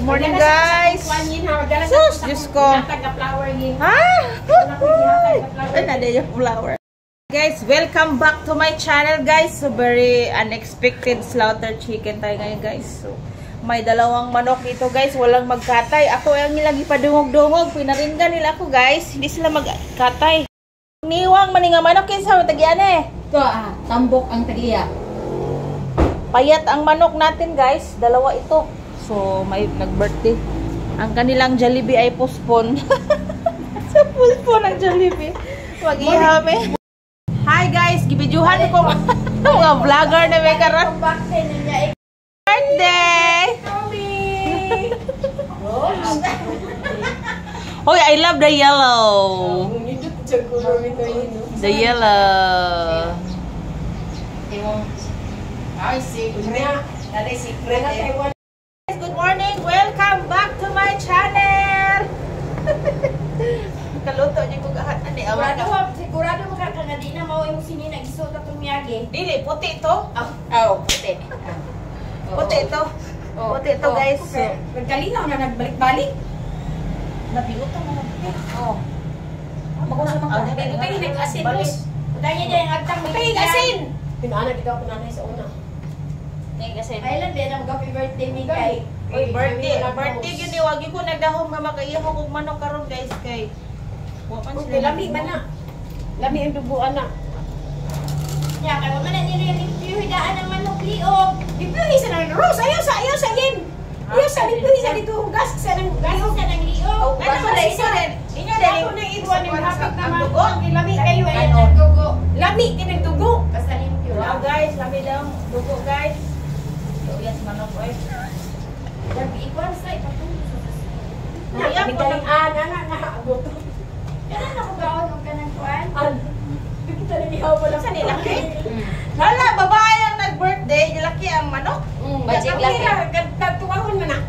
Good morning, guys. Sus, Diyos ko. Ha? Ay, nada yung flower. Guys, welcome back to my channel, guys. So, very unexpected slaughter chicken tayo ngayon, guys. So, may dalawang manok dito, guys. Walang magkatay. Ako ang nilagi pa dungog-dungog. Pinaringgan nila ako, guys. Hindi sila magkatay. Niwang maninga manok, kinsa mo tagyan eh. Ito, tambok ang tagiya. Payat ang manok natin, guys. Dalawa ito. So, may nag-birthday. Ang kanilang Jollibee ay postpone. Sa postpone ang Jollibee. Mag-ihame. Hi, guys. Gibidyuhan ko mga vlogger na may karon. Birthday! Hoy, I love the yellow. The yellow. Good morning. Welcome back to my channel. Kaluto niyo kung gahat ani awan. Sigurado mo ka nga di na mao imong sinina isuot atong miyagi. Dili puti to. Puti. Puti to. Puti to, guys. Nagkalinaw na nagbalik-balik. Nabigot to mga puti. Magusa man ka. Utay ni asin boss. Utay niya yung agtang may asin. Pinaana kita ako nanay sa una. Kasi Island din ang happy birthday mi kay. Oy, birthday yun ni wagi ko nagdahom nga makaiyaw kog manok karon, guys, kay wa man Okay, lami man na. Lami ang duguan na. Ya, kay man na nila yung hidaan ng manok liog. Dipluhi sa nang Rose, ayaw sa yin. Ayaw sa dipluhi sa dito hugas sa nang liog sa nang liog. Ano ba isa rin? Inyo dali Ako na ito ni hapit na dugo. Lami kayo ang dugo. Lami kinang dugo. Basta limpyo Wow, lang. guys, lami lang dugo, guys. So, yes, manok oy. Lami ikwan sa ipatulog. Naiyak ko ng nahaabot. Kaya nakagaon mo ka ng kuwan? Kita rin ihaw mo lang. Sa nilaki? Hala, babae ang nag-birthday, nilaki ang manok. Bajik laki. Tatuwahon mo na.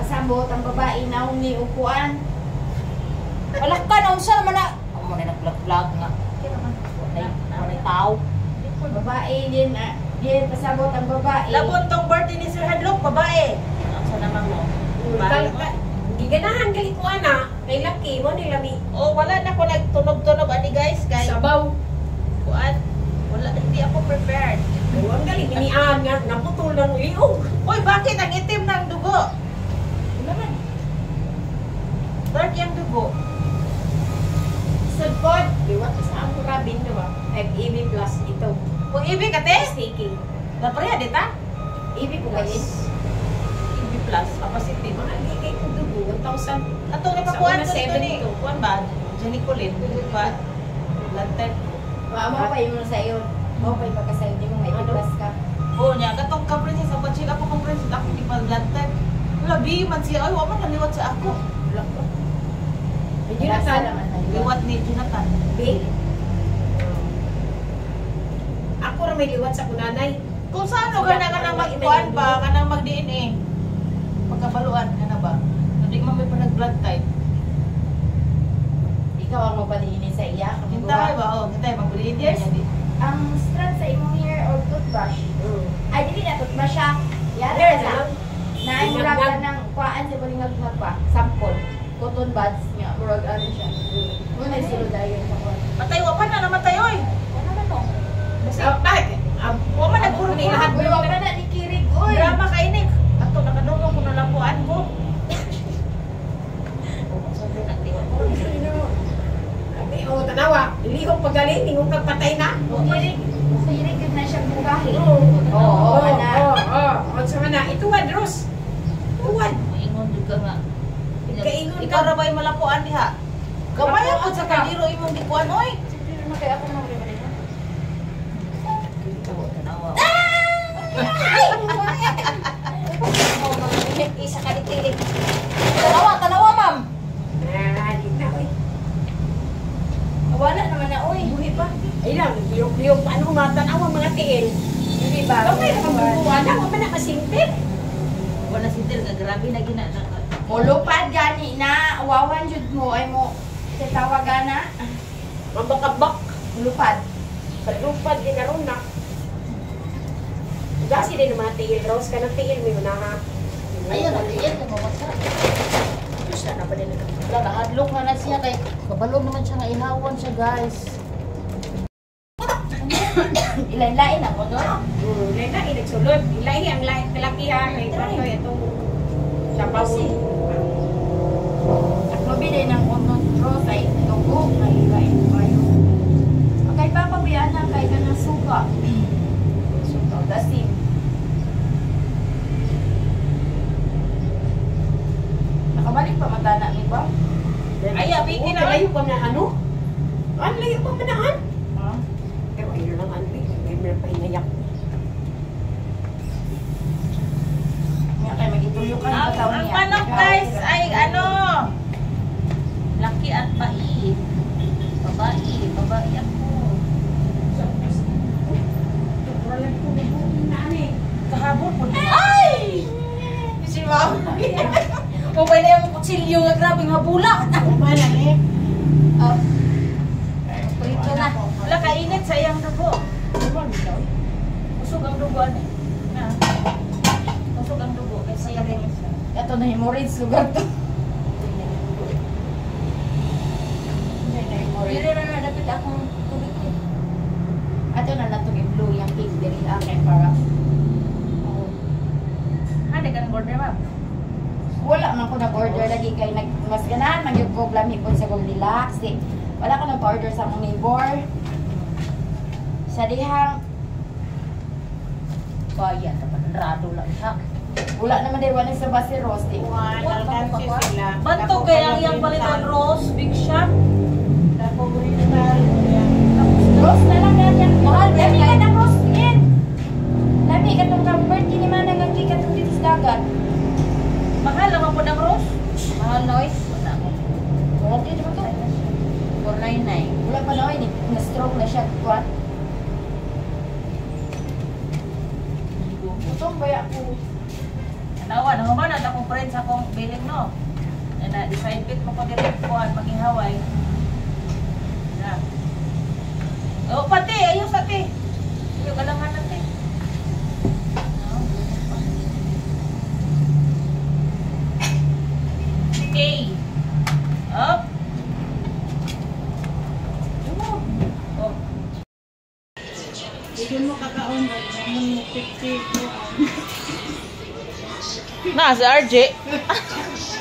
Pasambot ang babae na ni upuan. Wala ka na, unsa naman na. Ako mo na nag-vlog nga. Wala tao. Babae din, pasabot ang babae. Labon tong birthday ni Sir Hadlok, babae. Unsa naman mo? Giganahan gali ko ana, kay laki mo ni lami. Oh, wala na ko nagtunog-tunog ani, guys, kay Sabaw. kuan. Wala, hindi ako prepared. Ang gali inian nga naputol ng liog. Uy, bakit ang itim ng dugo? Naman. Dark yung dugo. Sudpod, liwat sa ang rabin do ba? EB plus ito. Kung ibig ate, Staking. napreha dita. EB ko kayo. Ibig plus, capacity. Mga ligay ko dugo 1,000. Ato na pakuan Sa ko dito una, ni. 7 Kuan ba? Janicolin. Pa. Lantet. Mo pa yun sa iyo. Mo pa yung pagkasayo di mo may plus ka. Oh, niya katong ka princess sa check ako kung princess ako di pa lantet. Wala bi man siya. Ay, wa man naliwat sa ako. Wala ko. Liwat ni Jonathan. Big. Ako ra may liwat sa kunanay. Kung saan lugar na kanang mag-kuan pa, kanang mag-DNA. Pagkabaluan, ano ba? Hindi man may pa nag-blood type. Ikaw ang mapaliinin sa iya. Hintay ba? Oh, hintay. Mag-DNA Yes. niya di. Ang strand sa imong hair or toothbrush. Ay, dili na toothbrush siya. Yara There na. Naimurag ka ng kuhaan sa balingag pa. Sample. Cotton buds niya. Murag ano siya. Muna silo dahil sa kuhaan. Matay, wa pa na namatay, oy. Ano na to? Wa man nagpuro ni lahat. Uy, wag na ni Kirig. Uy! Drama ka inik. Ato, nakadungong ko na lapuan ko. O, tanawa. Ilihong pagaling. Tingong kagpatay na. Kirig. Kirig yun na siyang bugahi. Oo, anak. Oo, sama na. Ituwad, Ros. Ituwad. Ingon juga nga. Kaingon Ikaw ka. ra ba'y malapuan diha? Gamay ako sa kaliro imong gikuan, oy. Siyempre naman kaya ako nang rin na. Tanawa. Isa ka ditilig. Tanawa, ma'am. Di na, uy. Wala naman na, uy. Buhi pa. Ay lang, liyog-liyog. Paano matanaw ang mga tiil? Hindi ba? Kamay naman bubuhan na. Huwag man na masimpit. Wala sintil nga grabe na gina. Mulupad gani na. Wawan jud mo. Ay mo. Tatawagan na. Mabakabak. Mulupad. Palupad ginaron na. Gasi din naman tiil. Rose ka ng tiil mo na ha. Ayun, nag-iyan na mamasa. Gusto na pa din na. Wala, nahadlok na na siya kay kabalo naman siya nga ihawan siya, guys. Ilain-lain ako doon. Lain nagsulod. Ilahi ang kalakihan. May bato itong sabawon. At mabili ng unod rose ay tugo na ilain kayo. Okay, papabayaan na kay ka ng suka. Suka, dasim. Nakabalik pa matana ni ba? Ay, abiti na. Layo pa na ano? Ano layo pa manaan? Ha? Pero ayun lang ano. May meron pa hinayak. Nga kay magituyo ka Ang, ng taon ang niya. manok guys ay ano, laki at pait. Babae ako. Kahapon po. Ay! Si Mama. Okay na yung kutsilyo nga grabing habula. Wala eh. Prito na. Wala kainit sa iyang dugo. Usog ang dugo ano? Na. Usog ang dugo kasi yung Ito na hemorrhage lugar to. Pero na dapat akong tubig din. Ato na natong i-blue yung cake diri akin para. Hadi kan border ma'am. Wala man ko nag-order lagi kay mas ganahan magyud ko lamipon sa Goldilocks. Wala ko nag-order sa mong neighbor. Sa dihang Bayan dapat rado lang siya. wala naman day wala sa base roasting. Alkansi sila. Banto kaya yang palitan rose, big shot. Roast na lang yan. Mahal, lami ka ng roast yan. Lami ka itong birthday ni Manang ang kika itong dito sa dagat. Mahal naman po ng rose. Mahal noise. Wala ko. Wala din naman to. 499. Wala pa na oy, na-stroke na siya. Kuwan. Utong baya ko. Anawa, nanguman at akong friends akong biling no. Na decide bit mo ko direct kuhan maging Hawaii. Na. Oh, pati, ayos ate. Yung galangan natin. Okay. Up. Oh. Hindi mo kakaon. Naman mo 50. Na, si RJ.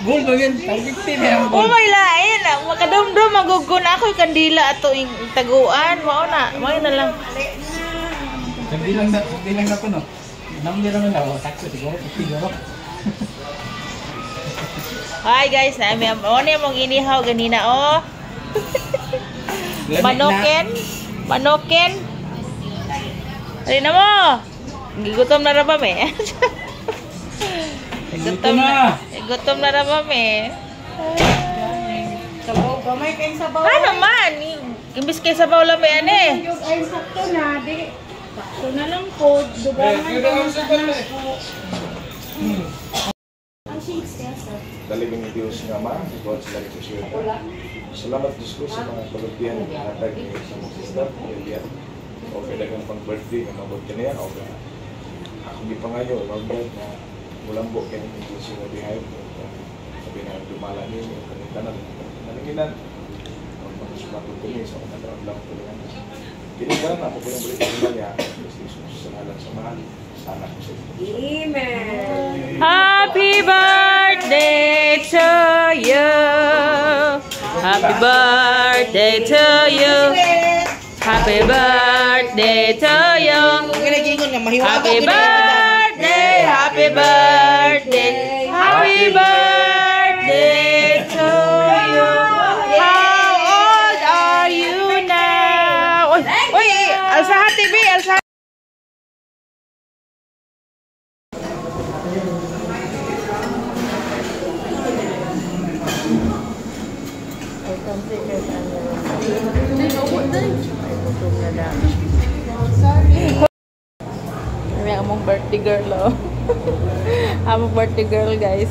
Gold ba yun? Pag-50 na yung Oh my lain. Makadumdum magugun ako yung kandila ato yung taguan. Mao na. Mao na lang. Sabi lang na ko, no? Nang nila naman ako, sakso, siguro. Hi guys, namin ano mong inihaw ganina oh. Manoken. Ay na mo. Gigutom na ra ba me? Gutom na ra ba me? Sabaw, gamay kayong sabaw. Ano man, imbis kay sabaw lang may ane. Yung ay sakto na, di. Sakto na lang po. Dugangan ka mo sa anak po. Ang shakes kaya, sir. Dalawang Diyos nga ma, ikaw sila rin siya. Salamat Diyos ko sa mga kalutihan na natag sa mga sister. Okay, dagang pang birthday na mabot ka niya. Okay. Ako di pa ngayon, mag-birth na mulambo kayo ng Diyos yung behind. Sabi na dumala niyo, kanita na nalinginan. Ang pagkasumatong ko niya sa mga lang ko niya. Kinigaran na ako po yung balik ko niya. Sa halang sa mahal. Sana ko sa ito. Amen. Happy birthday to you. Happy birthday to you. Happy birthday to you. Happy birthday, happy birthday, happy birthday to you. How old are you now? Uy, Alsa TV, Alsa. Kami among birthday girl, oh. Among birthday girl, guys.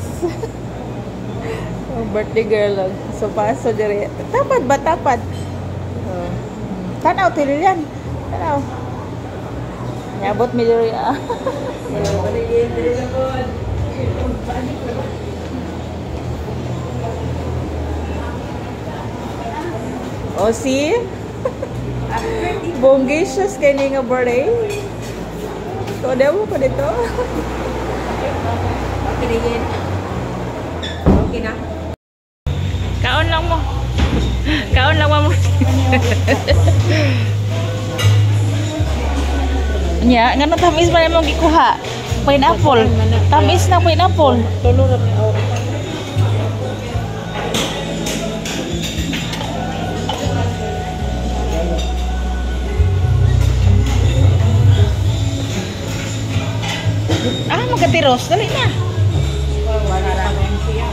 Among birthday girl, oh. So, paso dire. Tapad ba? Tapad. Oh. Tanaw, tilo yan. Tanaw. Yabot mi diri ah. Oh, see? Bonggisious kini nga birthday. So, demo ko dito. Okay na yan. Okay na. Kaon lang mo. Kaon lang mo. Nya, ngano tamis man imong gikuha? Pineapple. Tamis na pineapple. Tulo ra mi. Ah, magkatiros. Dali na. Wala lang siya.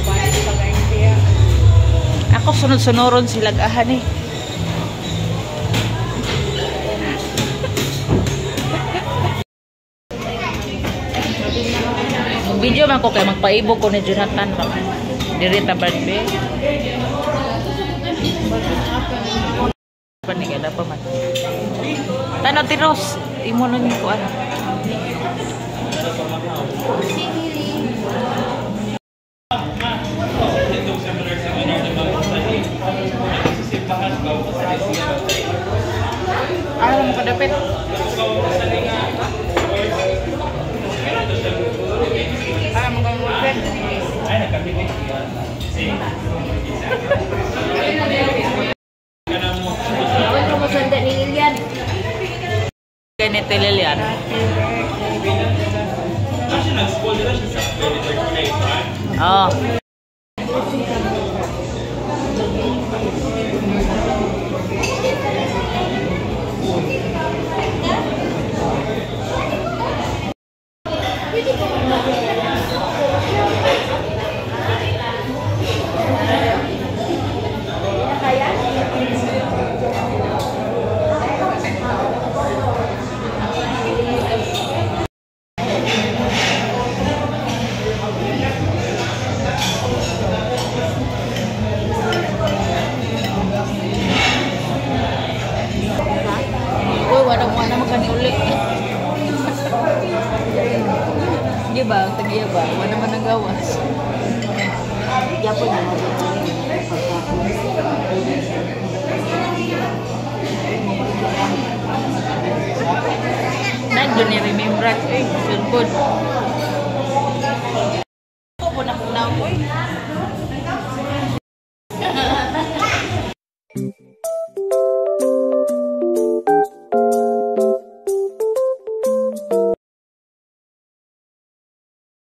Babae sa kain siya. Ako sunod-sunuron sila agahan eh. Video man ko kay magpaibog ko ni Jonathan ba. Diri ta birthday. Panigada pa man. Tano tiros, imo na ni ko ano. Ano mo kadapit? Ah, magkamulpet. Ay, nagkabibig. Awan ko mo sanda ni Lilian. Ganito Lilian. Oh. Wala mo kani ulit. Di ba? Tagiya ba? Wala man ang gawas. Yapon na. Nandun ni remembrance eh. Good. Ako po na ko.